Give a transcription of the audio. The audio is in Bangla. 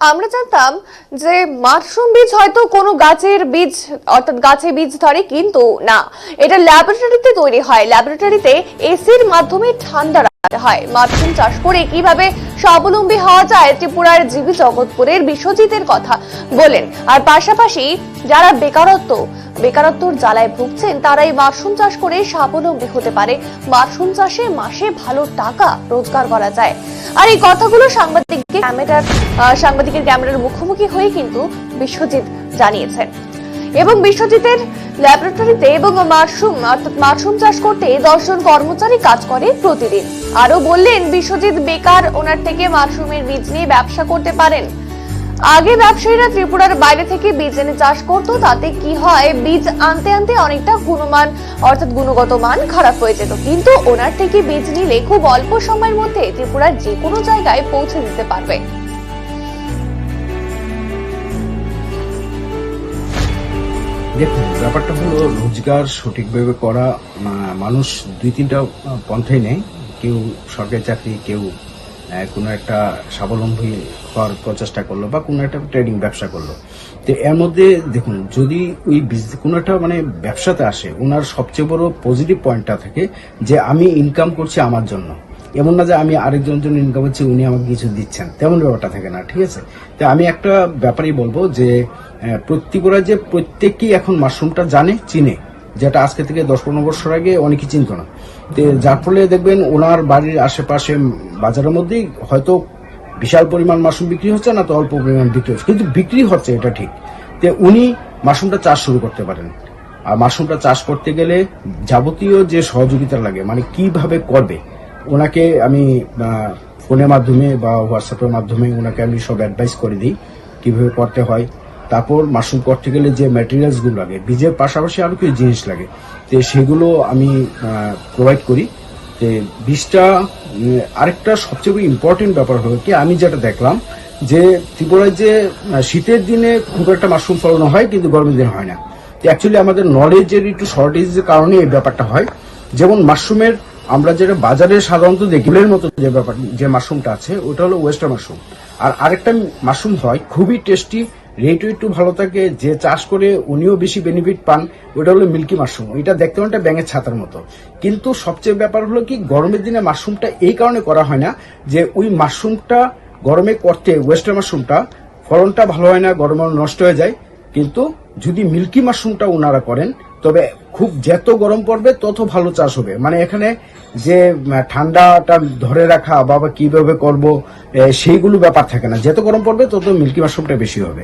আমরা জানতাম যে মাশরুম বীজ হয়তো কোনো গাছের বীজ অর্থাৎ গাছে বীজ ধরে, কিন্তু না, এটা ল্যাবরেটরিতে তৈরি হয়। ল্যাবরেটরিতে এসির মাধ্যমে ঠান্ডা রাখতে হয়। মাশরুম চাষ করে কিভাবে স্বাবলম্বী হওয়া যায় ত্রিপুরার জিবি জগৎপুরের বিশ্বজিতের কথা বলেন। আর পাশাপাশি যারা বেকারত্বর জ্বালায় ভুগছেন তারা এই মাশরুম চাষ করে স্বাবলম্বী হতে পারে। মাশরুম চাষে মাসে ভালো টাকা রোজগার করা যায়। আর এই কথাগুলো সাংবাদিকের ক্যামেরার মুখোমুখি হয়ে কিন্তু বিশ্বজিৎ জানিয়েছেন। এবং বিশ্বজিতের ল্যাবরেটরিতে এবং মাশরুম চাষ করতে 10 জন কর্মচারী কাজ করে প্রতিদিন। আরো বললেন বিশ্বজিৎ বেকার, ওনার থেকে মাশরুমের বীজ নিয়ে ব্যবসা করতে পারেন। আগে ব্যবসায়ীরা ত্রিপুরার বাইরে থেকে বীজ এনে চাষ করতো, তাতে কি হয়, বীজ আনতে আনতে অনেকটা গুণগত মান খারাপ হয়ে যেত। কিন্তু ওনার থেকে বীজ নিলে খুব অল্প সময়ের মধ্যে ত্রিপুরার যে কোনো জায়গায় পৌঁছে দিতে পারবে। দেখুন, ব্যাপারটা হলো রোজগার সঠিকভাবে করা। মানুষ 2-3টা পন্থাই নেয়। কেউ সরকারি চাকরি, কেউ কোনো একটা স্বাবলম্বী হওয়ার প্রচেষ্টা করলো বা কোনো একটা ট্রেডিং ব্যবসা করলো। তো এর মধ্যে দেখুন, যদি ওই কোনো একটা ব্যবসাতে আসে, ওনার সবচেয়ে বড় পজিটিভ পয়েন্টটা থাকে যে আমি ইনকাম করছি আমার জন্য, এমন না যে আমি আরেকজনের জন্য ইনকাম করছি, উনি আমাকে কিছু দিচ্ছেন, তেমন ব্যাপারটা থাকে না। ঠিক আছে, তো আমি একটা ব্যাপারই বলবো যে ত্রিপুরা যে প্রত্যেকেই এখন মাশরুমটা জানে, চিনে, যেটা আজকে থেকে 10-15 বছর আগে অনেকেই চিনত না। তো যার ফলে দেখবেন ওনার বাড়ির আশেপাশে বাজারের মধ্যেই হয়তো বিশাল পরিমাণ মাশরুম বিক্রি হচ্ছে না, তো অল্প পরিমাণ বিক্রি হচ্ছে, কিন্তু বিক্রি হচ্ছে, এটা ঠিক। তো উনি মাশরুমটা চাষ শুরু করতে পারেন। আর মাশরুমটা চাষ করতে গেলে যাবতীয় যে সহযোগিতা লাগে, কিভাবে করবে, ওনাকে আমি ফোনের মাধ্যমে বা হোয়াটসঅ্যাপের মাধ্যমে ওনাকে আমি সব অ্যাডভাইস করে দিই কিভাবে করতে হয়। তারপর মাশরুম করতে গেলে যে ম্যাটেরিয়ালস গুলো লাগে, বীজের পাশাপাশি আরো কিছু জিনিস লাগে, তো সেগুলো আমি প্রোভাইড করি। তো বীজটা আরেকটা সবচেয়ে ইম্পর্টেন্ট ব্যাপার হলো কি, আমি যেটা দেখলাম যে ত্রিপুরায় যে শীতের দিনে খুব একটা মাশরুম ফলানো হয়, কিন্তু গরমের দিনে হয় না। তো অ্যাকচুয়ালি আমাদের নলেজের একটু শর্টেজের কারণে এই ব্যাপারটা হয়। যেমন মাশরুমের আমরা যেটা বাজারে সাধারণত দেখি, ফুলের মতো যে মাশরুমটা আছে, ওটা হলো ওয়েস্টার মাশরুম। আর আরেকটা মাশরুম হয় খুবই টেস্টি, রেটও একটু ভালো থাকে, যে চাষ করে উনিও বেশি বেনিফিট পান, ওটা হলো মিল্কি মাশরুম। এটা দেখতে অনেকটা ব্যাঙের ছাতার মতো। কিন্তু সবচেয়ে ব্যাপার হলো কি, গরমের দিনে মাশরুমটা এই কারণে করা হয় না যে ওই মাশরুমটা গরমে করতে, ওয়েস্টার মাশরুমটা ফলনটা ভালো হয় না, গরমে নষ্ট হয়ে যায়। কিন্তু যদি মিল্কি মাশরুমটা ওনারা করেন, তবে খুব যত গরম পড়বে তত ভালো চাষ হবে। এখানে যে ঠান্ডাটা ধরে রাখা বা কিভাবে করব, সেইগুলো ব্যাপার থাকে না। যত গরম পড়বে তত মিল্কি মাশরুমটা বেশি হবে।